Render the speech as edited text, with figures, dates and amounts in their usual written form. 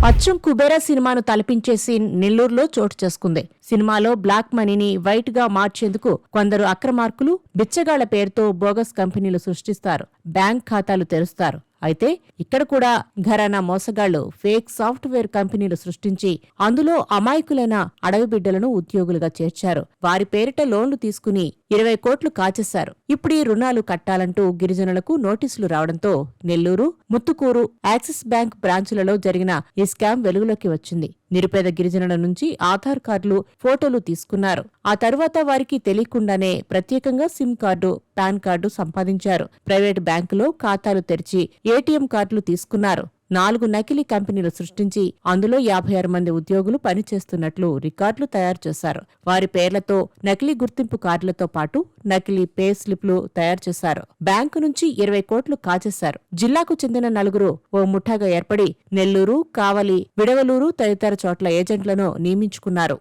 అచ్చం కుబేరా సినిమాను తలపించే సీన్ నెల్లూరులో చోటు చేసుకుంది. సినిమాలో బ్లాక్ మనీని వైట్ గా మార్చేందుకు కొందరు అక్రమార్కులు బిచ్చగాళ్ల పేరుతో బోగస్ కంపెనీలు సృష్టిస్తారు, బ్యాంక్ ఖాతాలు తెరుస్తారు. అయితే ఇక్కడ కూడా ఘరానా మోసగాళ్లు ఫేక్ సాఫ్ట్వేర్ కంపెనీలు సృష్టించి అందులో అమాయకులైన అడవి బిడ్డలను ఉద్యోగులుగా చేర్చారు. వారి పేరిట లోన్లు తీసుకుని 20 కోట్లు కాచేశారు. ఇప్పుడు ఈ రుణాలు కట్టాలంటూ గిరిజనులకు నోటీసులు రావడంతో నెల్లూరు, ముత్తుకూరు, యాక్సిస్ బ్యాంక్ బ్రాంచులలో జరిగిన ఈ స్కామ్ వెలుగులోకి వచ్చింది. నిరుపేద గిరిజనుల నుంచి ఆధార్ కార్డులు, ఫోటోలు తీసుకున్నారు. ఆ తరువాత వారికి తెలియకుండానే ప్రత్యేకంగా సిమ్ కార్డు, పాన్ కార్డు సంపాదించారు. ప్రైవేటు బ్యాంకులో ఖాతాలు తెరిచి ఏటీఎం కార్డులు తీసుకున్నారు. 4 నకిలీ కంపెనీలు సృష్టించి అందులో 56 మంది ఉద్యోగులు పనిచేస్తున్నట్లు రికార్డులు తయారు చేశారు. వారి పేర్లతో నకిలీ గుర్తింపు కార్డులతో పాటు నకిలీ పే స్లిప్లు తయారు చేశారు. బ్యాంకు నుంచి 20 కోట్లు కాజేశారు. జిల్లాకు చెందిన నలుగురు ఓ ముఠాగా ఏర్పడి నెల్లూరు, కావలి, విడవలూరు తదితర చోట్ల ఏజెంట్లను నియమించుకున్నారు.